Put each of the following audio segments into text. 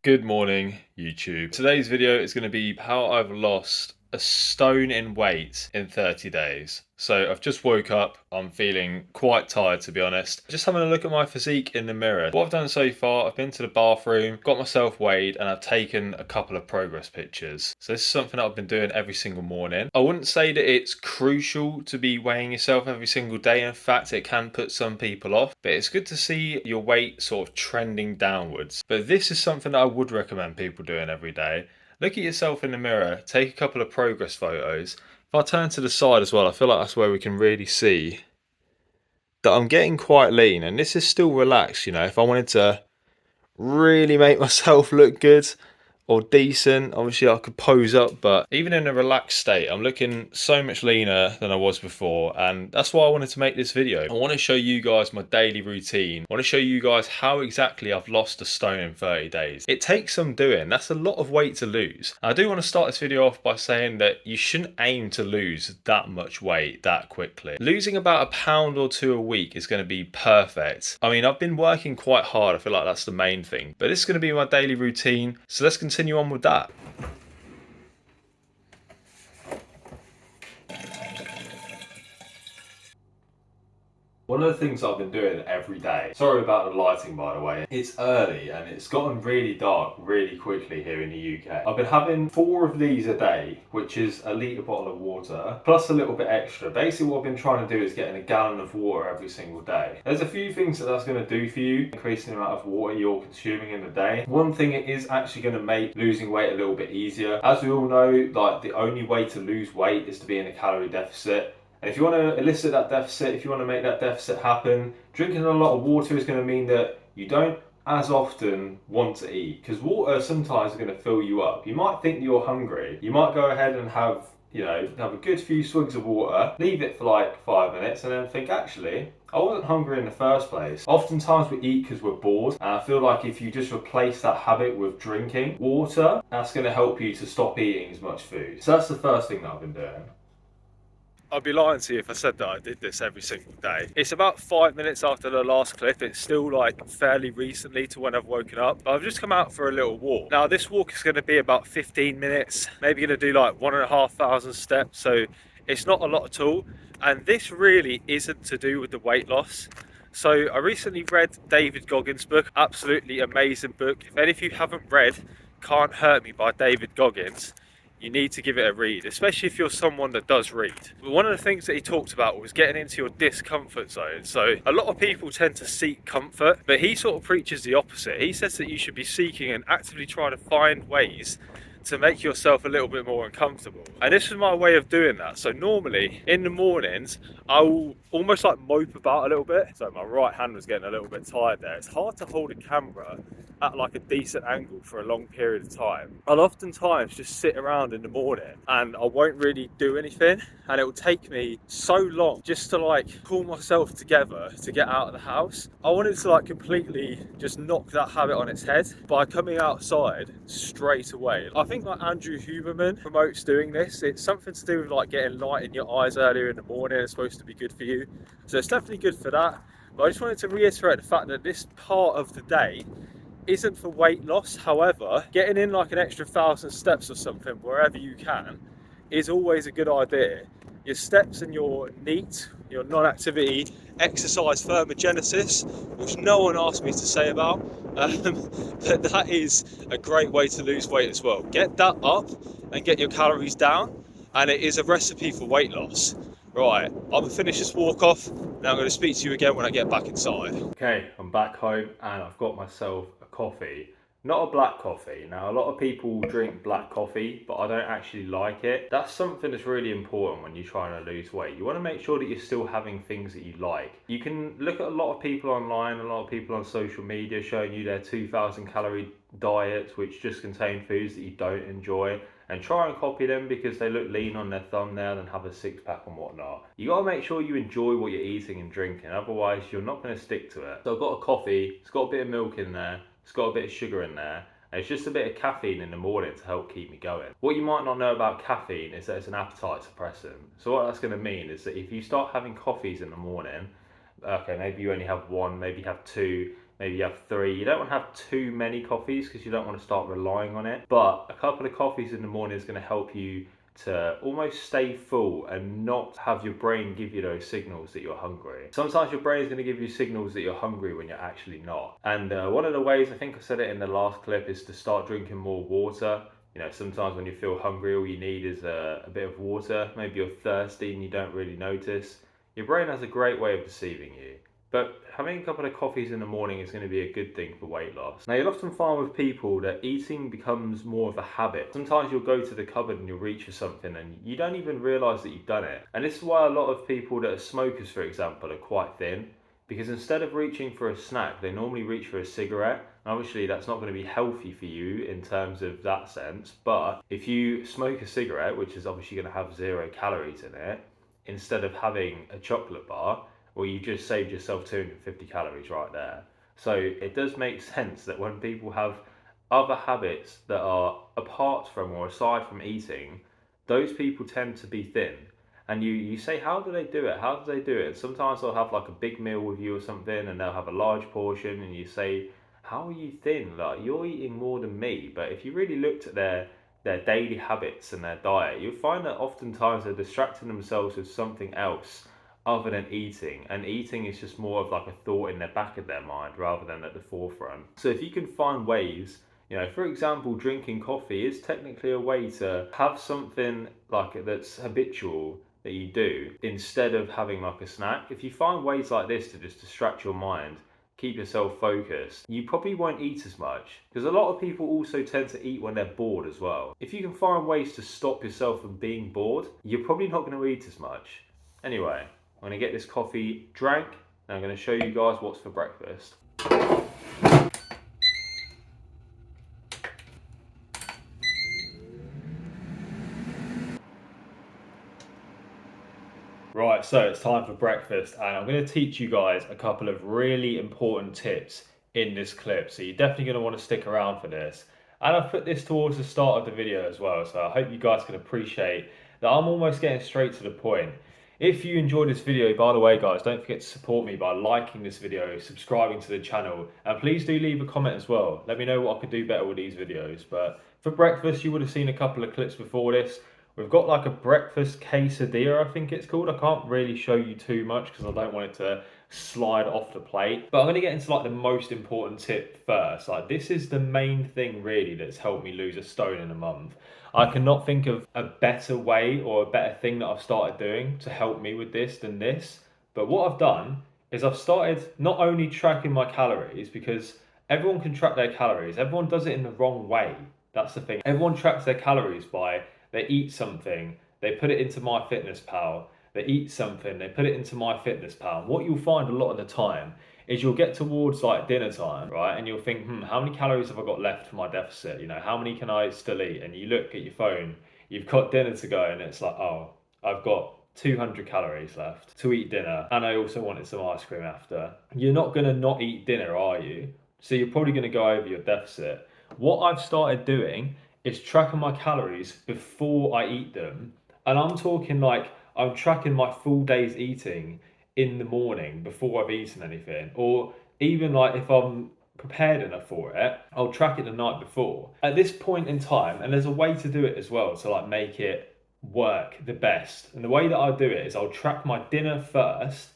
Good morning, YouTube. Today's video is going to be how I've lost a stone in weight in 30 days. So I've just woke up, I'm feeling quite tired to be honest. Just having a look at my physique in the mirror. What I've done so far, I've been to the bathroom, got myself weighed, and I've taken a couple of progress pictures. So this is something that I've been doing every single morning. I wouldn't say that it's crucial to be weighing yourself every single day. In fact, it can put some people off, but it's good to see your weight sort of trending downwards. But this is something that I would recommend people doing every day. Look at yourself in the mirror, take a couple of progress photos. If I turn to the side as well, I feel like that's where we can really see that I'm getting quite lean, and this is still relaxed. If I wanted to really make myself look good or decent, obviously I could pose up, but even in a relaxed state, I'm looking so much leaner than I was before, and that's why I wanted to make this video. I want to show you guys my daily routine. I want to show you guys how exactly I've lost a stone in 30 days. It takes some doing. That's a lot of weight to lose. I do want to start this video off by saying that you shouldn't aim to lose that much weight that quickly. Losing about a pound or two a week is going to be perfect. I mean, I've been working quite hard. I feel like that's the main thing, but this is going to be my daily routine, so let's continue on with that. One of the things I've been doing every day, sorry about the lighting by the way, it's early and it's gotten really dark really quickly here in the UK. I've been having 4 of these a day, which is a litre bottle of water, plus a little bit extra. Basically what I've been trying to do is getting a gallon of water every single day. There's a few things that's going to do for you, increasing the amount of water you're consuming in the day. One thing, it is actually going to make losing weight a little bit easier. As we all know, like the only way to lose weight is to be in a calorie deficit. And if you want to elicit that deficit, if you want to make that deficit happen, drinking a lot of water is going to mean that you don't as often want to eat, because water sometimes is going to fill you up. You might think you're hungry. You might go ahead and have a good few swigs of water, leave it for like 5 minutes, and then think, actually, I wasn't hungry in the first place. Oftentimes we eat because we're bored, and I feel like if you just replace that habit with drinking water, that's going to help you to stop eating as much food. So that's the first thing that I've been doing. I'd be lying to you if I said that I did this every single day. It's about 5 minutes after the last clip. It's still like fairly recently to when I've woken up. I've just come out for a little walk. Now this walk is going to be about 15 minutes, maybe going to do like 1,500 steps. So it's not a lot at all. And this really isn't to do with the weight loss. So I recently read David Goggins' book, absolutely amazing book. If any of you haven't read Can't Hurt Me by David Goggins, you need to give it a read, especially if you're someone that does read. One of the things that he talked about was getting into your discomfort zone. So a lot of people tend to seek comfort, but he sort of preaches the opposite. He says that you should be seeking and actively trying to find ways to make yourself a little bit more uncomfortable. And this is my way of doing that. So normally in the mornings, I will almost like mope about a little bit. So my right hand was getting a little bit tired there. It's hard to hold a camera at like a decent angle for a long period of time. I'll oftentimes just sit around in the morning and I won't really do anything, and it will take me so long just to like pull myself together to get out of the house. I wanted to like completely just knock that habit on its head by coming outside straight away. I think like Andrew Huberman promotes doing this. It's something to do with like getting light in your eyes earlier in the morning. It's supposed to be good for you, so it's definitely good for that. But I just wanted to reiterate the fact that this part of the day isn't for weight loss. However, getting in like an extra 1,000 steps or something wherever you can is always a good idea. Your steps and your NEAT, your non-activity exercise thermogenesis, which no one asked me to say about, but that is a great way to lose weight as well. Get that up and get your calories down, and it is a recipe for weight loss. Right, I'm gonna finish this walk off. Now I'm gonna speak to you again when I get back inside. Okay, I'm back home and I've got myself a coffee. Not a black coffee. Now, a lot of people drink black coffee, but I don't actually like it. That's something that's really important when you're trying to lose weight. You want to make sure that you're still having things that you like. You can look at a lot of people online, a lot of people on social media showing you their 2,000 calorie diets, which just contain foods that you don't enjoy, and try and copy them because they look lean on their thumbnail and have a 6-pack and whatnot. You got to make sure you enjoy what you're eating and drinking, otherwise you're not going to stick to it. So I've got a coffee, it's got a bit of milk in there, it's got a bit of sugar in there, and it's just a bit of caffeine in the morning to help keep me going. What you might not know about caffeine is that it's an appetite suppressant. So what that's going to mean is that if you start having coffees in the morning, okay, maybe you only have one, maybe you have two, maybe you have 3. You don't want to have too many coffees because you don't want to start relying on it. But a couple of coffees in the morning is going to help you to almost stay full and not have your brain give you those signals that you're hungry. Sometimes your brain is going to give you signals that you're hungry when you're actually not. And one of the ways, I think I said it in the last clip, is to start drinking more water. You know, sometimes when you feel hungry, all you need is a bit of water. Maybe you're thirsty and you don't really notice. Your brain has a great way of deceiving you. But having a couple of coffees in the morning is going to be a good thing for weight loss. Now, you'll often find with people that eating becomes more of a habit. Sometimes you'll go to the cupboard and you'll reach for something and you don't even realise that you've done it. And this is why a lot of people that are smokers, for example, are quite thin. Because instead of reaching for a snack, they normally reach for a cigarette. And obviously, that's not going to be healthy for you in terms of that sense. But if you smoke a cigarette, which is obviously going to have 0 calories in it, instead of having a chocolate bar, well, you just saved yourself 250 calories right there. So it does make sense that when people have other habits that are apart from or aside from eating, those people tend to be thin. And you say, how do they do it? How do they do it? And sometimes they'll have like a big meal with you or something and they'll have a large portion and you say, how are you thin? Like, you're eating more than me. But if you really looked at their daily habits and their diet, you'll find that oftentimes they're distracting themselves with something else other than eating, and eating is just more of like a thought in the back of their mind rather than at the forefront. So if you can find ways, you know, for example, drinking coffee is technically a way to have something like that's habitual that you do instead of having like a snack. If you find ways like this to just distract your mind, keep yourself focused, you probably won't eat as much, because a lot of people also tend to eat when they're bored as well. If you can find ways to stop yourself from being bored, you're probably not going to eat as much. Anyway, I'm going to get this coffee drank and I'm going to show you guys what's for breakfast. Right, so it's time for breakfast and I'm going to teach you guys a couple of really important tips in this clip. So you're definitely going to want to stick around for this. And I've put this towards the start of the video as well, so I hope you guys can appreciate that I'm almost getting straight to the point. If you enjoyed this video, by the way guys, don't forget to support me by liking this video, subscribing to the channel, and please do leave a comment as well. Let me know what I could do better with these videos. But for breakfast, you would have seen a couple of clips before this. We've got like a breakfast quesadilla, I think it's called. I can't really show you too much because I don't want it to slide off the plate. But I'm going to get into like the most important tip first. Like, this is the main thing really that's helped me lose a stone in a month. I cannot think of a better way or a better thing that I've started doing to help me with this than this. But what I've done is I've started not only tracking my calories, because everyone can track their calories. Everyone does it in the wrong way. That's the thing. Everyone tracks their calories by they eat something, they put it into MyFitnessPal, they eat something, they put it into MyFitnessPal. And what you'll find a lot of the time is you'll get towards like dinner time, right? And you'll think, how many calories have I got left for my deficit? You know, how many can I still eat? And you look at your phone, you've got dinner to go and it's like, oh, I've got 200 calories left to eat dinner. And I also wanted some ice cream after. You're not gonna not eat dinner, are you? So you're probably gonna go over your deficit. What I've started doing is tracking my calories before I eat them. And I'm talking like I'm tracking my full day's eating in the morning before I've eaten anything. Or even like if I'm prepared enough for it, I'll track it the night before. At this point in time, and there's a way to do it as well to like make it work the best. And the way that I do it is I'll track my dinner first,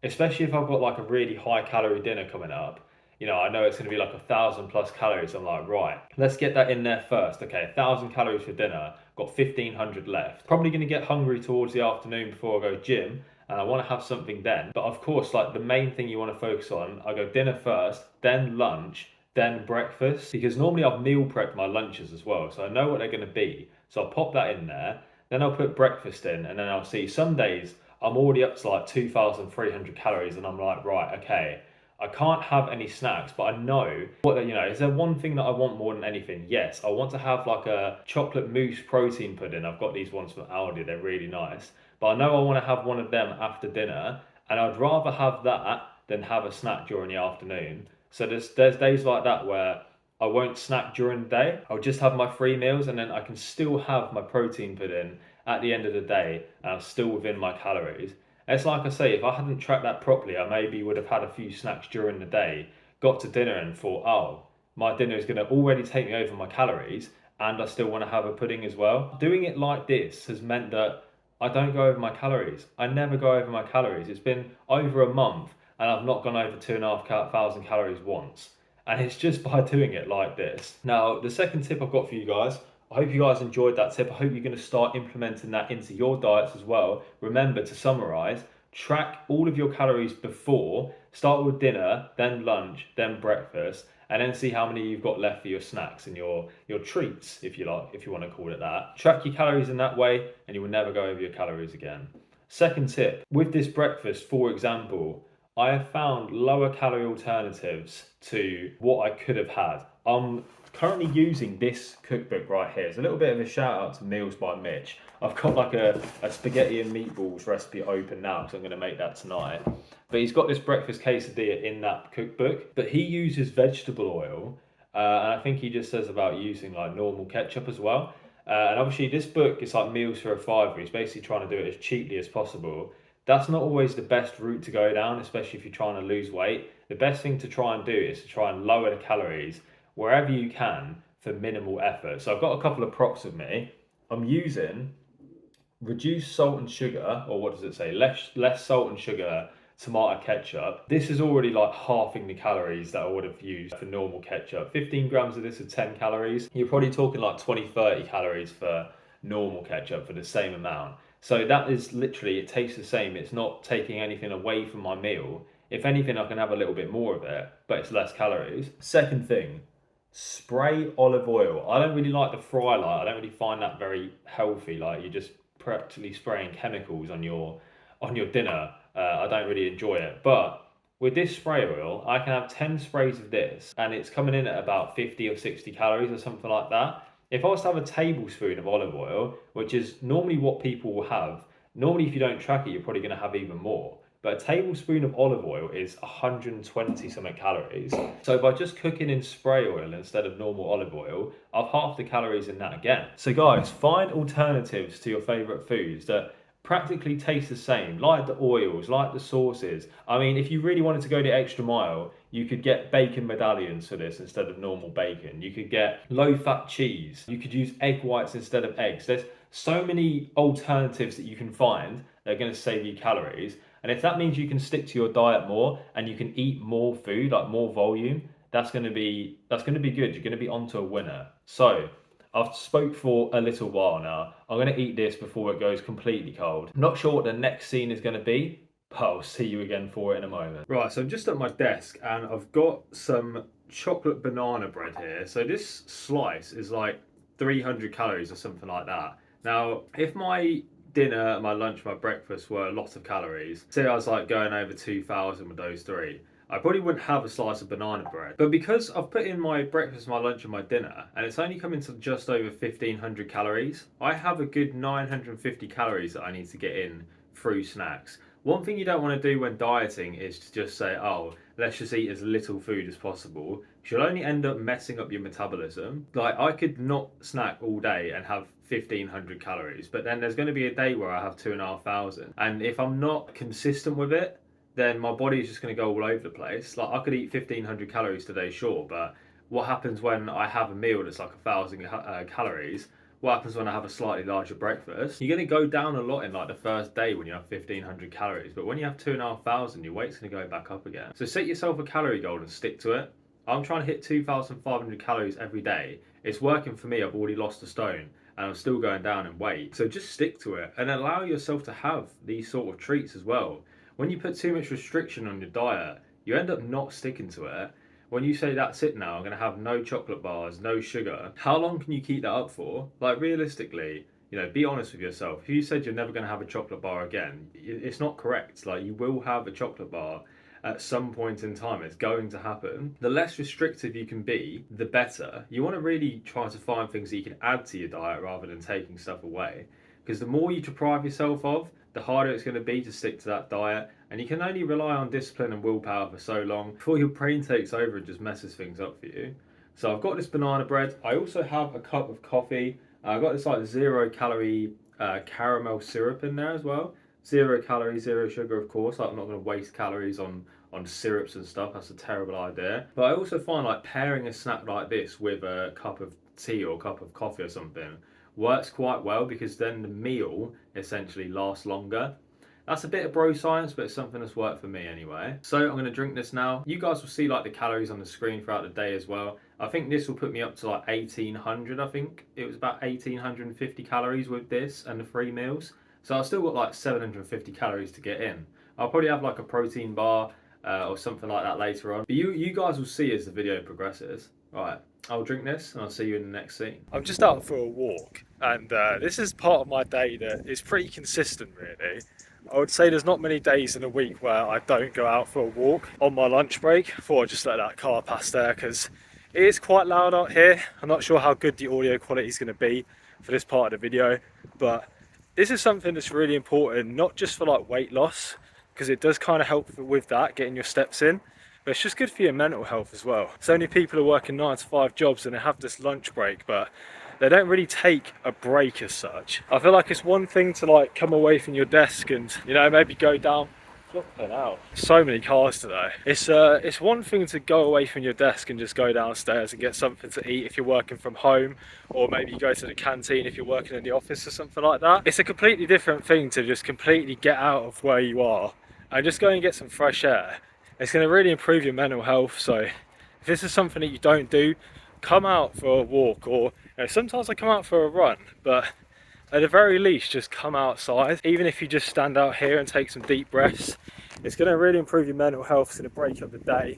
especially if I've got like a really high calorie dinner coming up. You know, I know it's going to be like 1,000+ calories. I'm like, right, let's get that in there first. Okay, 1,000 calories for dinner, got 1,500 left. Probably going to get hungry towards the afternoon before I go gym, and I want to have something then. But of course, like the main thing you want to focus on, I go dinner first, then lunch, then breakfast, because normally I've meal prepped my lunches as well, so I know what they're going to be. So I'll pop that in there, then I'll put breakfast in, and then I'll see some days I'm already up to like 2,300 calories, and I'm like, right, okay, I can't have any snacks, but I know what, you know, is there one thing that I want more than anything? Yes, I want to have like a chocolate mousse protein pudding. I've got these ones from Aldi, they're really nice. But I know I want to have one of them after dinner, and I'd rather have that than have a snack during the afternoon. So there's days like that where I won't snack during the day. I'll just have my 3 meals and then I can still have my protein pudding at the end of the day and I'm still within my calories. It's like I say, if I hadn't tracked that properly, I maybe would have had a few snacks during the day, got to dinner and thought, oh, my dinner is going to already take me over my calories and I still want to have a pudding as well. Doing it like this has meant that I don't go over my calories. I never go over my calories. It's been over a month and I've not gone over 2,500 calories once. And it's just by doing it like this. Now, the second tip I've got for you guys, I hope you guys enjoyed that tip. I hope you're going to start implementing that into your diets as well. Remember, to summarize, track all of your calories before, start with dinner, then lunch, then breakfast, and then see how many you've got left for your snacks and your treats, if you like, if you want to call it that. Track your calories in that way and you will never go over your calories again. Second tip, with this breakfast, for example, I have found lower calorie alternatives to what I could have had. I'm currently using this cookbook right here. It's a little bit of a shout out to Meals by Mitch. I've got like a spaghetti and meatballs recipe open now because I'm going to make that tonight. But he's got this breakfast quesadilla in that cookbook. But he uses vegetable oil. And I think he just says about using like normal ketchup as well. And obviously this book is like meals for a fiver. He's basically trying to do it as cheaply as possible. That's not always the best route to go down, especially if you're trying to lose weight. The best thing to try and do is to try and lower the calories wherever you can for minimal effort. So I've got a couple of props with me. I'm using reduced salt and sugar, or what does it say? Less salt and sugar tomato ketchup. This is already like halving the calories that I would have used for normal ketchup. 15 grams of this are 10 calories. You're probably talking like 20, 30 calories for normal ketchup for the same amount. So that is literally, it tastes the same. It's not taking anything away from my meal. If anything, I can have a little bit more of it, but it's less calories. Second thing, spray olive oil. I don't really like the fry light. I don't really find that very healthy. Like you're just practically spraying chemicals on your dinner. I don't really enjoy it. But with this spray oil, I can have 10 sprays of this and it's coming in at about 50 or 60 calories or something like that. If I was to have a tablespoon of olive oil, which is normally what people will have, normally if you don't track it, you're probably going to have even more. But a tablespoon of olive oil is 120 something calories. So by just cooking in spray oil instead of normal olive oil, I've halved the calories in that again. So guys, find alternatives to your favorite foods that practically taste the same, like the oils, like the sauces. I mean, if you really wanted to go the extra mile, you could get bacon medallions for this instead of normal bacon. You could get low-fat cheese. You could use egg whites instead of eggs. There's so many alternatives that you can find that are going to save you calories. And if that means you can stick to your diet more and you can eat more food, like more volume, that's going to be good. You're going to be onto a winner. So I've spoke for a little while now. I'm going to eat this before it goes completely cold. Not sure what the next scene is going to be, but I'll see you again for it in a moment. Right, so I'm just at my desk and I've got some chocolate banana bread here. So this slice is like 300 calories or something like that. Now, if my dinner, my lunch, my breakfast were a lot of calories, say I was like going over 2,000 with those three, I probably wouldn't have a slice of banana bread. But because I've put in my breakfast, my lunch and my dinner, and it's only coming to just over 1,500 calories, I have a good 950 calories that I need to get in through snacks. One thing you don't want to do when dieting is to just say, oh, let's just eat as little food as possible. You'll only end up messing up your metabolism. Like I could not snack all day and have 1,500 calories, but then there's going to be a day where I have 2,500. And if I'm not consistent with it, then my body is just going to go all over the place. Like I could eat 1,500 calories today, sure, but what happens when I have a meal that's like 1,000 calories? What happens when I have a slightly larger breakfast? You're going to go down a lot in like the first day when you have 1,500 calories, but when you have 2,500, your weight's going to go back up again. So set yourself a calorie goal and stick to it. I'm trying to hit 2,500 calories every day. It's working for me. I've already lost a stone and I'm still going down in weight. So just stick to it and allow yourself to have these sort of treats as well. When you put too much restriction on your diet, you end up not sticking to it. When you say that's it now, I'm going to have no chocolate bars, no sugar, how long can you keep that up for? Like realistically, be honest with yourself. If you said you're never going to have a chocolate bar again, it's not correct. Like you will have a chocolate bar at some point in time. It's going to happen. The less restrictive you can be, the better. You want to really try to find things that you can add to your diet rather than taking stuff away. Because the more you deprive yourself of, the harder it's going to be to stick to that diet. And you can only rely on discipline and willpower for so long before your brain takes over and just messes things up for you. So I've got this banana bread. I also have a cup of coffee. I've got this like 0 calorie caramel syrup in there as well. 0 calories, 0 sugar, of course. Like, I'm not going to waste calories on syrups and stuff. That's a terrible idea. But I also find like pairing a snack like this with a cup of tea or a cup of coffee or something works quite well, because then the meal essentially lasts longer. That's a bit of bro science, but it's something that's worked for me anyway. So I'm going to drink this now. You guys will see like the calories on the screen throughout the day as well. I think this will put me up to like 1800. I think it was about 1850 calories with this and the 3 meals. So I've still got like 750 calories to get in. I'll probably have like a protein bar or something like that later on. But you guys will see as the video progresses. Right, I'll drink this and I'll see you in the next scene. I'm just out for a walk, and this is part of my day that is pretty consistent, really. I would say there's not many days in a week where I don't go out for a walk on my lunch break. Before I just let that car pass there, because it is quite loud out here. I'm not sure how good the audio quality is going to be for this part of the video, but this is something that's really important, not just for like weight loss, because it does kind of help with that, getting your steps in, but it's just good for your mental health as well. So many people are working 9 to 5 jobs and they have this lunch break, but they don't really take a break as such. I feel like it's one thing to like come away from your desk and, you know, maybe go down. Flipping out. So many cars today. It's one thing to go away from your desk and just go downstairs and get something to eat if you're working from home, or maybe you go to the canteen if you're working in the office or something like that. It's a completely different thing to just completely get out of where you are and just go and get some fresh air. It's going to really improve your mental health. So if this is something that you don't do, come out for a walk, or you know, sometimes I come out for a run, but at the very least just come outside. Even if you just stand out here and take some deep breaths, it's going to really improve your mental health. It's going to break up the day,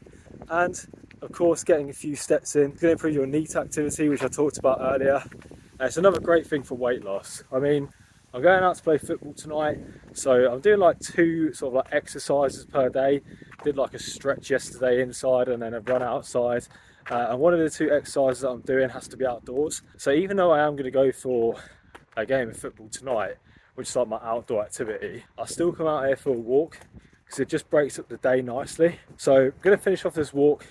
and of course getting a few steps in, it's going to improve your NEAT activity, which I talked about earlier. And it's another great thing for weight loss. I mean, I'm going out to play football tonight, so I'm doing like 2 sort of like exercises per day. Did like a stretch yesterday inside and then a run outside. And one of the 2 exercises that I'm doing has to be outdoors. So even though I am going to go for a game of football tonight, which is like my outdoor activity, I still come out here for a walk because it just breaks up the day nicely. So I'm going to finish off this walk.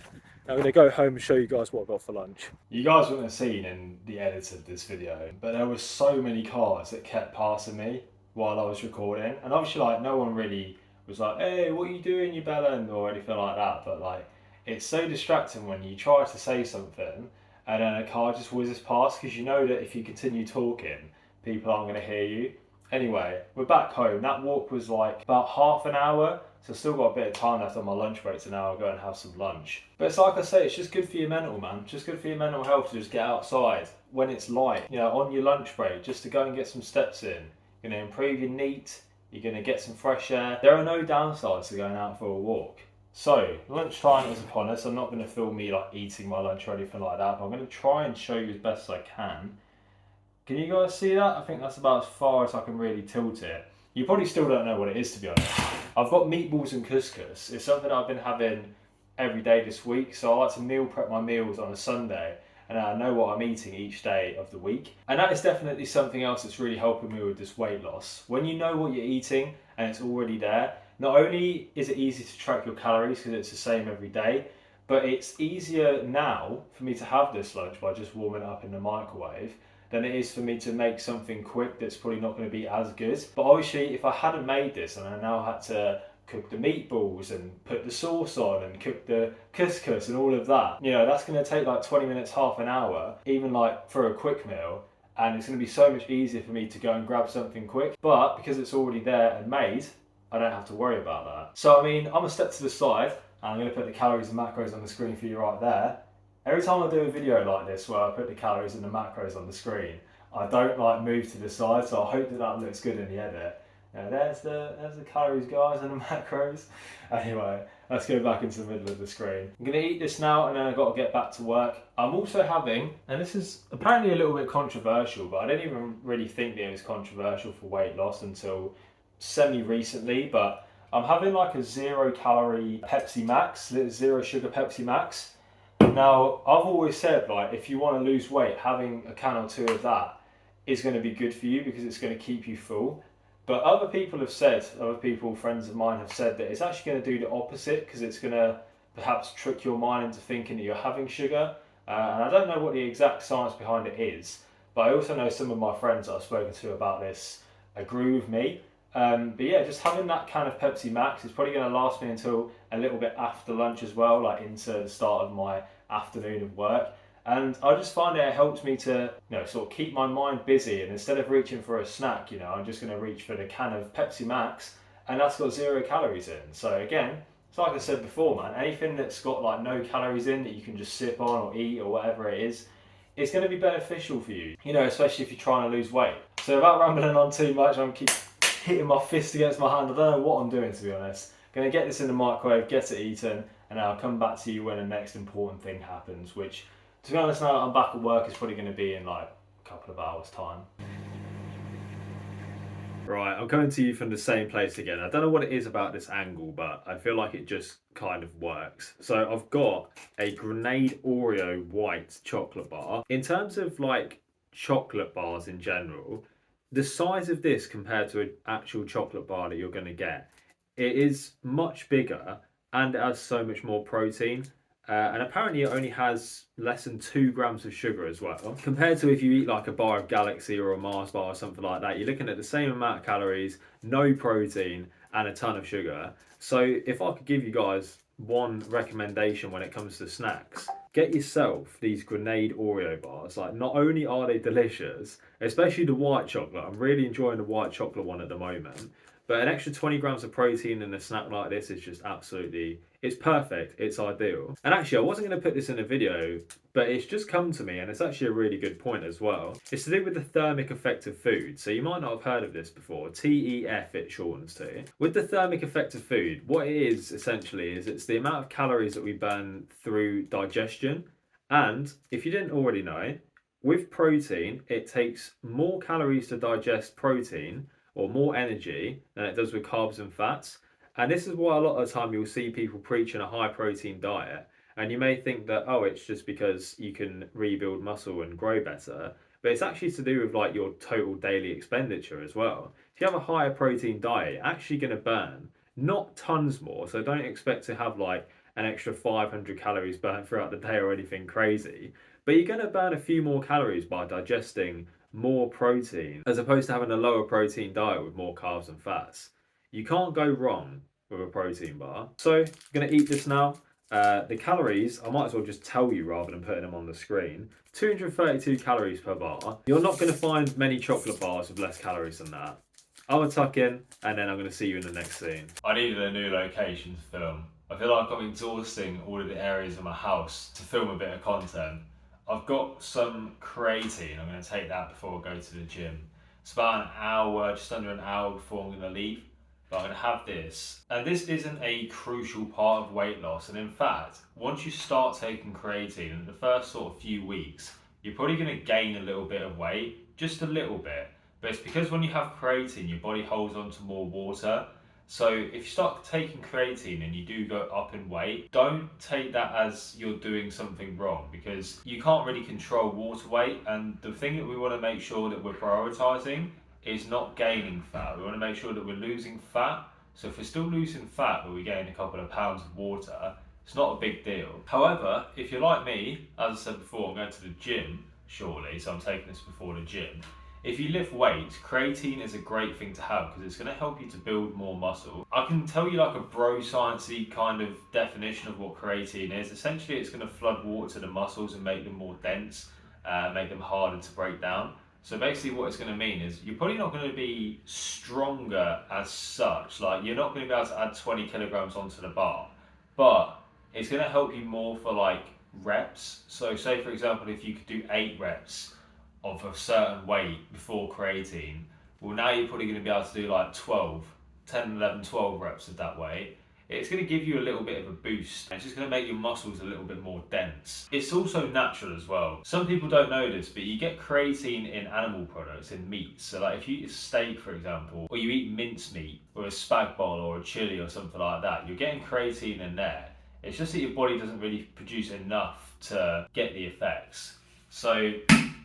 I'm going to go home and show you guys what I got for lunch. You guys wouldn't have seen in the edit of this video, but there were so many cars that kept passing me while I was recording. And obviously like no one really was like, hey, what are you doing, you bellend, or anything like that. But like, it's so distracting when you try to say something and then a car just whizzes past, because you know that if you continue talking, people aren't going to hear you. Anyway, we're back home. That walk was like about half an hour, so I've still got a bit of time left on my lunch break, so now I'll go and have some lunch. But it's like I say, it's just good for your mental, man. Just good for your mental health to just get outside when it's light, you know, on your lunch break, just to go and get some steps in. You're going to improve your NEAT, you're going to get some fresh air. There are no downsides to going out for a walk. So, lunchtime is upon us. I'm not going to film me like eating my lunch or anything like that, but I'm going to try and show you as best as I can. Can you guys see that? I think that's about as far as I can really tilt it. You probably still don't know what it is, to be honest. I've got meatballs and couscous. It's something I've been having every day this week, so I like to meal prep my meals on a Sunday, and I know what I'm eating each day of the week. And that is definitely something else that's really helping me with this weight loss. When you know what you're eating and it's already there, not only is it easy to track your calories because it's the same every day, but it's easier now for me to have this lunch by just warming it up in the microwave than it is for me to make something quick that's probably not going to be as good. But obviously, if I hadn't made this and I now had to cook the meatballs and put the sauce on and cook the couscous and all of that, you know, that's going to take like 20 minutes, half an hour, even like for a quick meal. And it's going to be so much easier for me to go and grab something quick. But because it's already there and made, I don't have to worry about that. So I mean, I'm going to step to the side and I'm going to put the calories and macros on the screen for you right there. Every time I do a video like this where I put the calories and the macros on the screen, I don't like move to the side, so I hope that that looks good in the edit. Now there's the calories, guys, and the macros. Anyway, let's go back into the middle of the screen. I'm going to eat this now and then I've got to get back to work. I'm also having, and this is apparently a little bit controversial, but I didn't even really think that it was controversial for weight loss until semi-recently, but I'm having like a 0 calorie Pepsi Max, 0 sugar Pepsi Max. Now, I've always said, like, if you want to lose weight, having a can or 2 of that is going to be good for you because it's going to keep you full. But other people have said, friends of mine have said that it's actually going to do the opposite because it's going to perhaps trick your mind into thinking that you're having sugar. And I don't know what the exact science behind it is, but I also know some of my friends that I've spoken to about this agree with me. But yeah, just having that can of Pepsi Max is probably going to last me until a little bit after lunch as well, like into the start of my afternoon of work. And I just find it helps me to, sort of keep my mind busy. And instead of reaching for a snack, I'm just going to reach for the can of Pepsi Max, and that's got 0 calories in. So again, it's like I said before, man. Anything that's got like no calories in that you can just sip on or eat or whatever it is, it's going to be beneficial for you. Especially if you're trying to lose weight. So without rambling on too much, I'm keep hitting my fist against my hand. I don't know what I'm doing, to be honest. Going to get this in the microwave, get it eaten, and I'll come back to you when the next important thing happens, which, to be honest, now that I'm back at work, is probably going to be in like a couple of hours' time. Right, I'm coming to you from the same place again. I don't know what it is about this angle, but I feel like it just kind of works. So I've got a Grenade Oreo white chocolate bar. In terms of like chocolate bars in general, the size of this compared to an actual chocolate bar that you're going to get, it is much bigger and it has so much more protein. And apparently it only has less than 2 grams of sugar as well. Compared to if you eat like a bar of Galaxy or a Mars bar or something like that, you're looking at the same amount of calories, no protein, and a ton of sugar. So if I could give you guys one recommendation when it comes to snacks, get yourself these Grenade Oreo bars. Like, not only are they delicious, especially the white chocolate, I'm really enjoying the white chocolate one at the moment, but an extra 20 grams of protein in a snack like this is just absolutely, it's perfect, it's ideal. And actually, I wasn't going to put this in a video, but it's just come to me, and it's actually a really good point as well. It's to do with the thermic effect of food. So you might not have heard of this before, TEF it shortens to. With the thermic effect of food, what it is essentially is it's the amount of calories that we burn through digestion. And if you didn't already know, with protein, it takes more calories to digest protein or more energy than it does with carbs and fats. And this is why a lot of the time you'll see people preaching a high protein diet. And you may think that, oh, it's just because you can rebuild muscle and grow better. But it's actually to do with like your total daily expenditure as well. If you have a higher protein diet, you're actually going to burn not tons more. So don't expect to have like an extra 500 calories burnt throughout the day or anything crazy. But you're going to burn a few more calories by digesting more protein as opposed to having a lower protein diet with more carbs and fats. You can't go wrong with a protein bar. So I'm going to eat this now. The calories, I might as well just tell you rather than putting them on the screen. 232 calories per bar. You're not going to find many chocolate bars with less calories than that. I'm going to tuck in, and then I'm going to see you in the next scene. I needed a new location to film. I feel like I'm exhausting all of the areas of my house to film a bit of content. I've got some creatine. I'm going to take that before I go to the gym. It's about an hour, just under an hour before I'm going to leave. But I'm going to have this. And this isn't a crucial part of weight loss. And in fact, once you start taking creatine, in the first sort of few weeks, you're probably going to gain a little bit of weight, just a little bit. But it's because when you have creatine, your body holds on to more water. So if you start taking creatine and you do go up in weight, don't take that as you're doing something wrong, because you can't really control water weight. And the thing that we want to make sure that we're prioritizing is not gaining fat. We want to make sure that we're losing fat. So if we're still losing fat but we gain a couple of pounds of water, it's not a big deal. However, if you're like me, as I said before, I'm going to the gym shortly, so I'm taking this before the gym. If you lift weights, creatine is a great thing to have because it's going to help you to build more muscle. I can tell you like a bro sciencey kind of definition of what creatine is. Essentially, it's going to flood water to the muscles and make them more dense, make them harder to break down. So basically what it's going to mean is you're probably not going to be stronger as such. Like, you're not going to be able to add 20 kilograms onto the bar, but it's going to help you more for like reps. So say for example, if you could do 8 reps of a certain weight before creatine, well, now you're probably going to be able to do like 10, 11, 12 reps of that weight. It's going to give you a little bit of a boost. It's just going to make your muscles a little bit more dense. It's also natural as well. Some people don't know this, but you get creatine in animal products, in meats. So like if you eat a steak, for example, or you eat mincemeat, or a spag bol, or a chili, or something like that, you're getting creatine in there. It's just that your body doesn't really produce enough to get the effects. So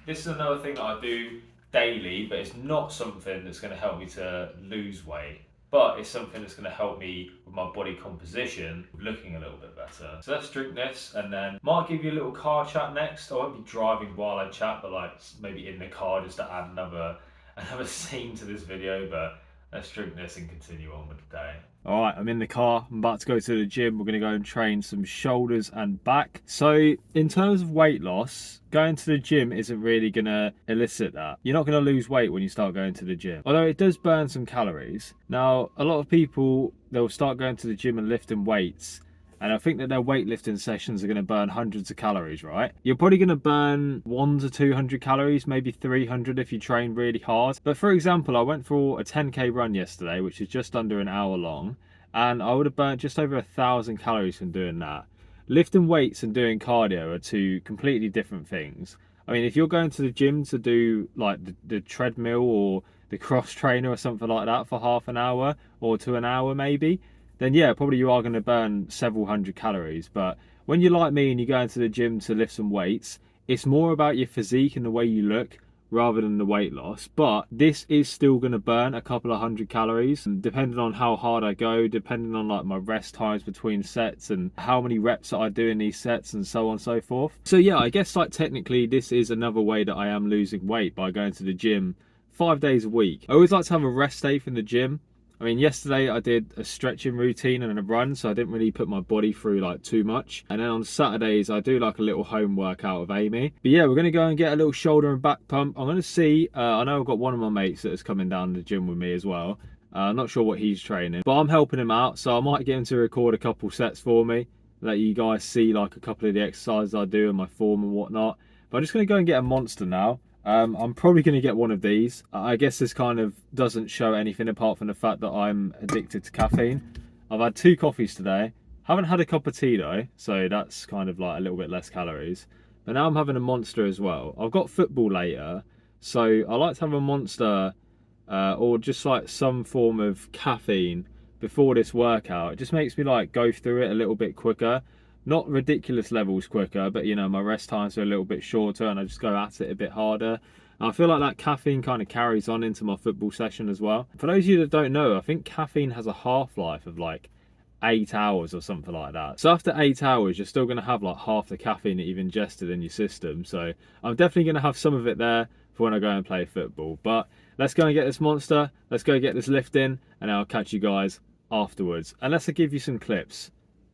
this is another thing that I do daily, but it's not something that's going to help me to lose weight. But it's something that's going to help me with my body composition, looking a little bit better. So let's drink this, and then might give you a little car chat next. I won't be driving while I chat, but like maybe in the car just to add another scene to this video. But let's drink this and continue on with the day. All right, I'm in the car. I'm about to go to the gym. We're going to go and train some shoulders and back. So in terms of weight loss, going to the gym isn't really going to elicit that. You're not going to lose weight when you start going to the gym, although it does burn some calories. Now, a lot of people, they'll start going to the gym and lifting weights, and I think that their weightlifting sessions are going to burn hundreds of calories, right? You're probably going to burn 100 to 200 calories, maybe 300 if you train really hard. But for example, I went for a 10k run yesterday, which is just under an hour long, and I would have burnt just over 1,000 calories from doing that. Lifting weights and doing cardio are two completely different things. I mean, if you're going to the gym to do like the treadmill or the cross trainer or something like that for half an hour or to an hour maybe, then yeah, probably you are going to burn several hundred calories. But when you're like me and you go into the gym to lift some weights, it's more about your physique and the way you look rather than the weight loss. But this is still going to burn a couple of hundred calories, and depending on how hard I go, depending on like my rest times between sets and how many reps that I do in these sets and so on and so forth. So yeah, I guess like technically this is another way that I am losing weight, by going to the gym 5 days a week. I always like to have a rest day from the gym. I mean, yesterday I did a stretching routine and a run, so I didn't really put my body through like too much. And then on Saturdays, I do like a little home workout with Amy. But yeah, we're going to go and get a little shoulder and back pump. I'm going to see, I know I've got one of my mates that is coming down to the gym with me as well. I'm not sure what he's training, but I'm helping him out. So I might get him to record a couple sets for me, let you guys see like a couple of the exercises I do and my form and whatnot. But I'm just going to go and get a monster now. I'm probably going to get one of these. I guess this kind of doesn't show anything apart from the fact that I'm addicted to caffeine. I've had 2 coffees today. Haven't had a cup of tea though, so that's kind of like a little bit less calories. But now I'm having a monster as well. I've got football later, so I like to have a monster or just like some form of caffeine before this workout. It just makes me like go through it a little bit quicker. Not ridiculous levels quicker, but you know, my rest times are a little bit shorter and I just go at it a bit harder. And I feel like that caffeine kind of carries on into my football session as well. For those of you that don't know, I think caffeine has a half-life of like 8 hours or something like that. So after 8 hours, you're still going to have like half the caffeine that you've ingested in your system. So I'm definitely going to have some of it there for when I go and play football. But let's go and get this monster. Let's go get this lift in, and I'll catch you guys afterwards. Unless I give you some clips.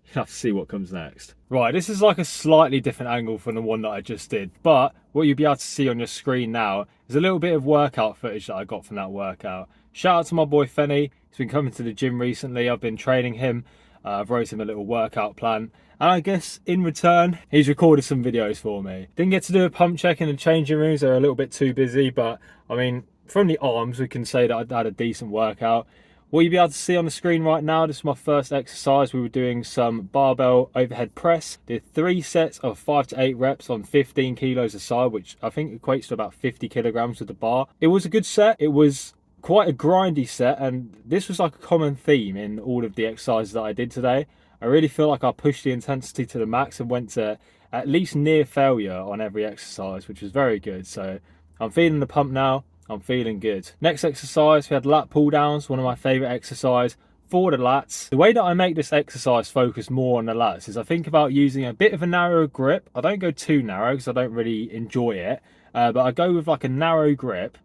You'll have to see what comes next. Right, this is like a slightly different angle from the one that I just did, but what you'll be able to see on your screen now is a little bit of workout footage that I got from that workout. Shout out to my boy Fenny. He's been coming to the gym recently. I've been training him. I've wrote him a little workout plan, and I guess in return he's recorded some videos for me. Didn't get to do a pump check in the changing rooms, they're a little bit too busy, but I mean, from the arms we can say that I had a decent workout. What you'll be able to see on the screen right now, this is my first exercise. We were doing some barbell overhead press. Did 3 sets of 5 to 8 reps on 15 kilos a side, which I think equates to about 50 kilograms with the bar. It was a good set. It was quite a grindy set, and this was like a common theme in all of the exercises that I did today. I really feel like I pushed the intensity to the max and went to at least near failure on every exercise, which was very good. So I'm feeling the pump now. I'm feeling good. Next exercise, we had lat pull downs, one of my favorite exercise for the lats. The way that I make this exercise focus more on the lats is I think about using a bit of a narrow grip. I don't go too narrow because I don't really enjoy it, but I go with like a narrow grip.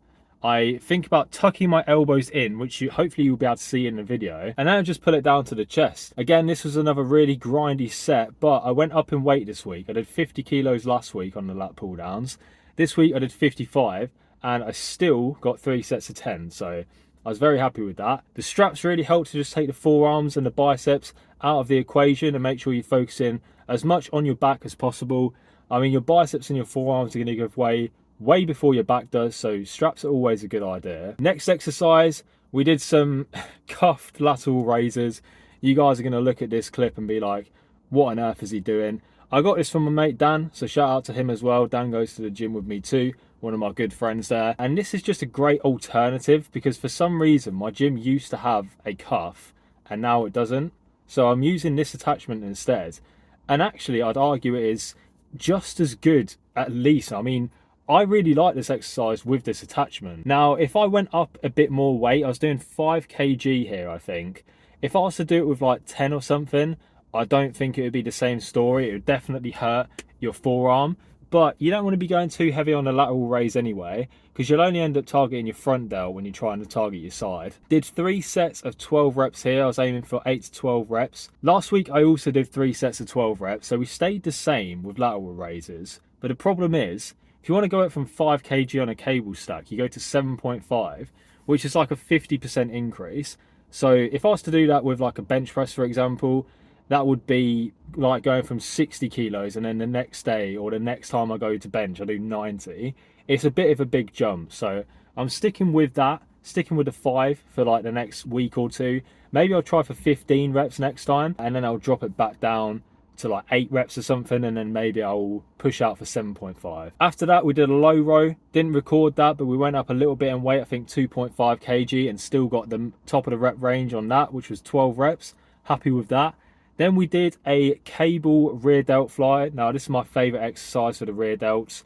I think about tucking my elbows in, which hopefully you'll be able to see in the video, and then I just pull it down to the chest. Again, this was another really grindy set, but I went up in weight this week. I did 50 kilos last week on the lat pull downs. This week I did 55. And I still got 3 sets of 10, so I was very happy with that. The straps really helped to just take the forearms and the biceps out of the equation and make sure you focus in as much on your back as possible. I mean, your biceps and your forearms are going to give way before your back does, so straps are always a good idea. Next exercise, we did some cuffed lateral raises. You guys are going to look at this clip and be like, what on earth is he doing? I got this from my mate Dan, so shout out to him as well. Dan goes to the gym with me too. One of my good friends there, and this is just a great alternative because for some reason my gym used to have a cuff and now it doesn't, so I'm using this attachment instead, and actually I'd argue it is just as good, at least. I mean, I really like this exercise with this attachment. Now if I went up a bit more weight, I was doing 5 kg here, I think. If I was to do it with like 10 or something, I don't think it would be the same story. It would definitely hurt your forearm. but you don't want to be going too heavy on the lateral raise anyway, because you'll only end up targeting your front delt when you're trying to target your side. Did 3 sets of 12 reps here. I was aiming for 8 to 12 reps. Last week I also did 3 sets of 12 reps, so we stayed the same with lateral raises. But the problem is, if you want to go up from 5 kg on a cable stack, you go to 7.5, which is like a 50% increase. So if I was to do that with like a bench press, for example, that would be like going from 60 kilos and then the next day or the next time I go to bench, I do 90. It's a bit of a big jump. So I'm sticking with that, sticking with the 5 for like the next week or two. Maybe I'll try for 15 reps next time, and then I'll drop it back down to like 8 reps or something, and then maybe I'll push out for 7.5. After that, we did a low row. Didn't record that, but we went up a little bit in weight, I think 2.5 kg, and still got the top of the rep range on that, which was 12 reps. Happy with that. Then we did a cable rear delt fly. Now, this is my favorite exercise for the rear delts.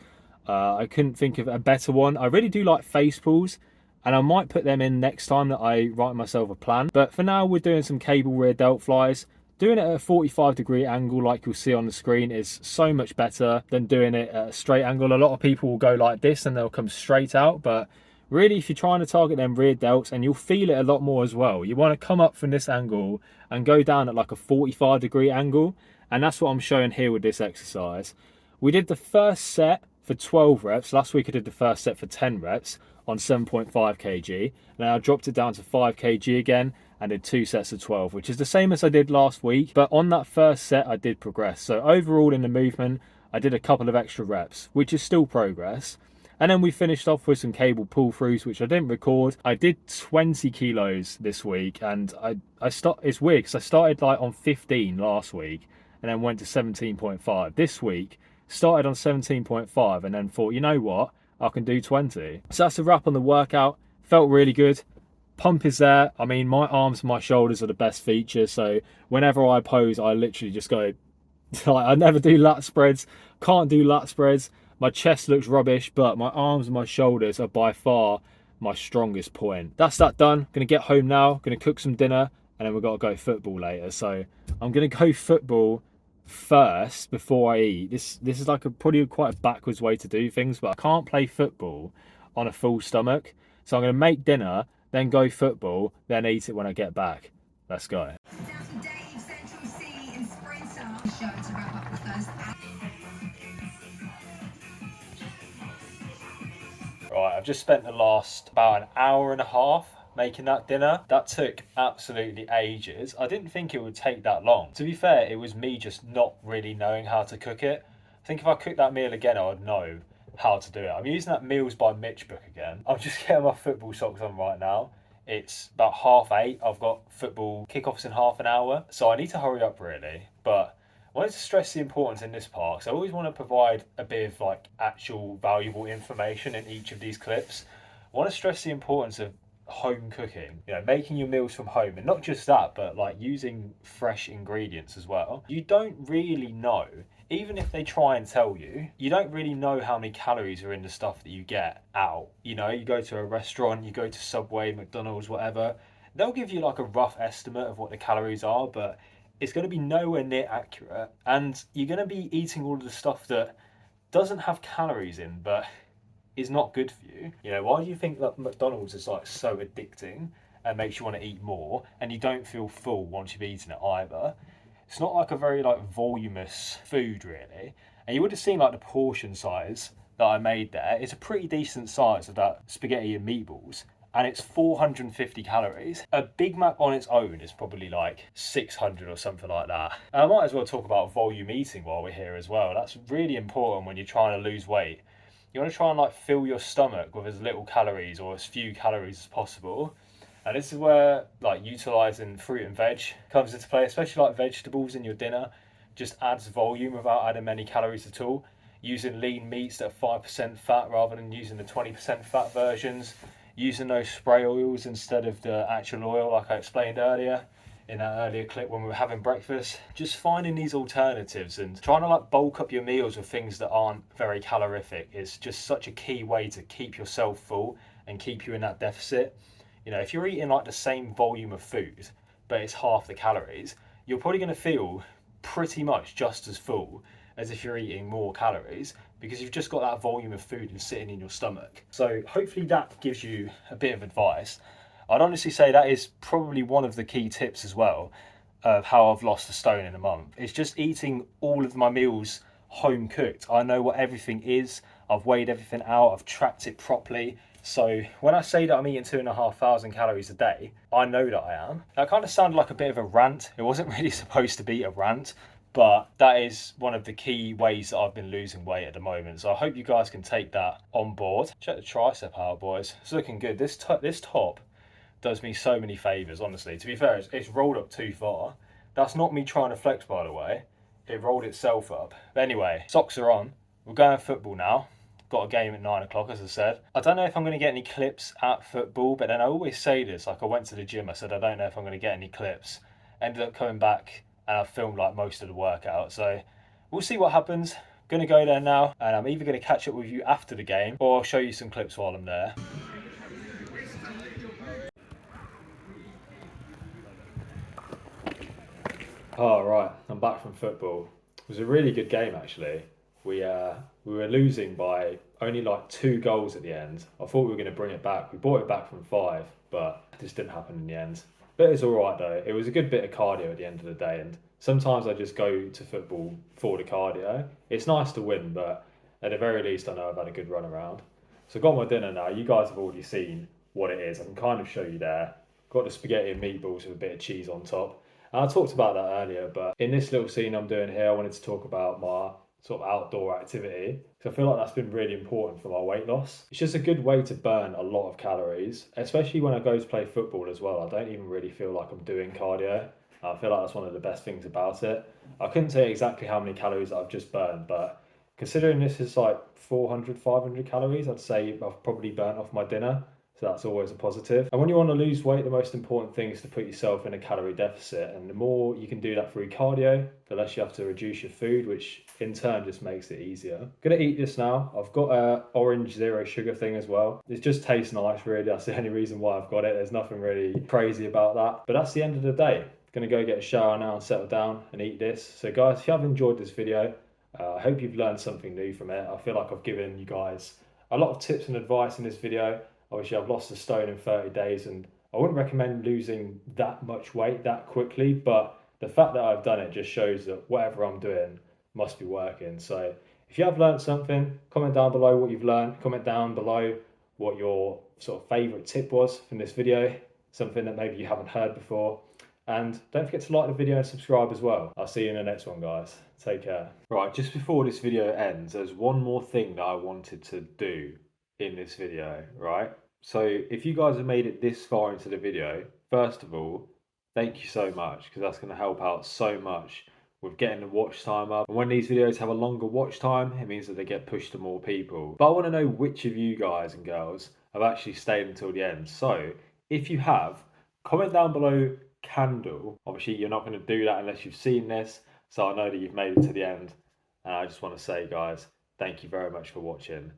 I couldn't think of a better one. I really do like face pulls, and I might put them in next time that I write myself a plan. But for now, we're doing some cable rear delt flies. Doing it at a 45-degree angle like you'll see on the screen is so much better than doing it at a straight angle. A lot of people will go like this and they'll come straight out, but really if you're trying to target them rear delts, and you'll feel it a lot more as well, you want to come up from this angle and go down at like a 45-degree angle, and that's what I'm showing here with this exercise. We did the first set for 12 reps. Last week I did the first set for 10 reps on 7.5 kg. Now I dropped it down to 5 kg again and did 2 sets of 12, which is the same as I did last week. But on that first set, I did progress. So overall in the movement, I did a couple of extra reps, which is still progress. And then we finished off with some cable pull-throughs, which I didn't record. I did 20 kilos this week, and it's weird because I started like on 15 last week and then went to 17.5. This week, started on 17.5 and then thought, you know what, I can do 20. So that's a wrap on the workout. Felt really good. Pump is there. I mean, my arms and my shoulders are the best feature, so whenever I pose, I literally just go, like, I never do lat spreads, can't do lat spreads. My chest looks rubbish, but my arms and my shoulders are by far my strongest point. That's that done. Gonna get home now, gonna cook some dinner, and then we've got to go football later. So I'm gonna go football first before I eat. This is like probably quite a backwards way to do things, but I can't play football on a full stomach. So I'm gonna make dinner, then go football, then eat it when I get back. Let's go. Right, I've just spent the last about an hour and a half making that dinner. That took absolutely ages. I didn't think it would take that long. To be fair, it was me just not really knowing how to cook it. I think if I cooked that meal again, I would know how to do it. I'm using that Meals by Mitch book again. I'm just getting my football socks on right now. It's about 8:30. I've got football kickoffs in half an hour, so I need to hurry up really. But I wanted to stress the importance in this part, because I always want to provide a bit of like actual valuable information in each of these clips. I want to stress the importance of home cooking, you know, making your meals from home, and not just that, but like using fresh ingredients as well. You don't really know, even if they try and tell you, you don't really know how many calories are in the stuff that you get out. You know, you go to a restaurant, you go to Subway, McDonald's, whatever, they'll give you like a rough estimate of what the calories are, but it's going to be nowhere near accurate, and you're going to be eating all of the stuff that doesn't have calories in but is not good for you. You know, why do you think that McDonald's is like so addicting and makes you want to eat more, and you don't feel full once you've eaten it either? It's not like a very like voluminous food really, and you would have seen like the portion size that I made there. It's a pretty decent size of that spaghetti and meatballs, and it's 450 calories. A Big Mac on its own is probably like 600 or something like that. And I might as well talk about volume eating while we're here as well. That's really important when you're trying to lose weight. You want to try and like fill your stomach with as little calories or as few calories as possible. And this is where like utilising fruit and veg comes into play, especially like vegetables in your dinner. Just adds volume without adding many calories at all. Using lean meats that are 5% fat rather than using the 20% fat versions. Using those spray oils instead of the actual oil, like I explained earlier in that earlier clip when we were having breakfast. Just finding these alternatives and trying to like bulk up your meals with things that aren't very calorific is just such a key way to keep yourself full and keep you in that deficit. You know, if you're eating like the same volume of food, but it's half the calories, you're probably going to feel pretty much just as full as if you're eating more calories because you've just got that volume of food and sitting in your stomach. So hopefully that gives you a bit of advice. I'd honestly say that is probably one of the key tips as well of how I've lost a stone in a month. It's just eating all of my meals home cooked. I know what everything is. I've weighed everything out. I've tracked it properly. So when I say that I'm eating 2,500 calories a day, I know that I am. That kind of sounded like a bit of a rant. It wasn't really supposed to be a rant, but that is one of the key ways that I've been losing weight at the moment. So I hope you guys can take that on board. Check the tricep out, boys. It's looking good. This top does me so many favours, honestly. To be fair, it's rolled up too far. That's not me trying to flex, by the way. It rolled itself up. But anyway, socks are on. We're going football now. Got a game at 9 o'clock, as I said. I don't know if I'm going to get any clips at football, but then I always say this. Like, I went to the gym, I said, I don't know if I'm going to get any clips. Ended up coming back and I filmed like most of the workout. So we'll see what happens. Going to go there now, and I'm either going to catch up with you after the game or I'll show you some clips while I'm there. Oh, right, I'm back from football. It was a really good game, actually. We were losing by only like 2 goals at the end. I thought we were going to bring it back. We brought it back from 5, but it just didn't happen in the end. But it's all right though. It was a good bit of cardio at the end of the day, and sometimes I just go to football for the cardio. It's nice to win, but at the very least, I know I've had a good run around. So I got my dinner now. You guys have already seen what it is. I can kind of show you there. Got the spaghetti and meatballs with a bit of cheese on top. And I talked about that earlier, but in this little scene I'm doing here, I wanted to talk about my sort of outdoor activity because I feel like that's been really important for my weight loss. It's just a good way to burn a lot of calories, especially when I go to play football as well. I don't even really feel like I'm doing cardio. I feel like that's one of the best things about it. I couldn't say exactly how many calories I've just burned, but considering this is like 400, 500 calories, I'd say I've probably burnt off my dinner. So that's always a positive. And when you want to lose weight, the most important thing is to put yourself in a calorie deficit. And the more you can do that through cardio, the less you have to reduce your food, which in turn just makes it easier. I'm gonna eat this now. I've got a orange zero sugar thing as well. It just tastes nice, really. That's the only reason why I've got it. There's nothing really crazy about that. But that's the end of the day. Gonna go get a shower now and settle down and eat this. So guys, if you have enjoyed this video, I hope you've learned something new from it. I feel like I've given you guys a lot of tips and advice in this video. Obviously, I've lost a stone in 30 days, and I wouldn't recommend losing that much weight that quickly, but the fact that I've done it just shows that whatever I'm doing must be working. So if you have learned something, comment down below what you've learned. Comment down below what your sort of favorite tip was from this video, something that maybe you haven't heard before. And don't forget to like the video and subscribe as well. I'll see you in the next one, guys. Take care. Right, just before this video ends, there's one more thing that I wanted to do in this video, right? So if you guys have made it this far into the video, first of all, thank you so much, because that's going to help out so much with getting the watch time up. And when these videos have a longer watch time, it means that they get pushed to more people. But I want to know which of you guys and girls have actually stayed until the end. So if you have, comment down below candle. Obviously you're not going to do that unless you've seen this, so I know that you've made it to the end. And I just want to say, guys, thank you very much for watching.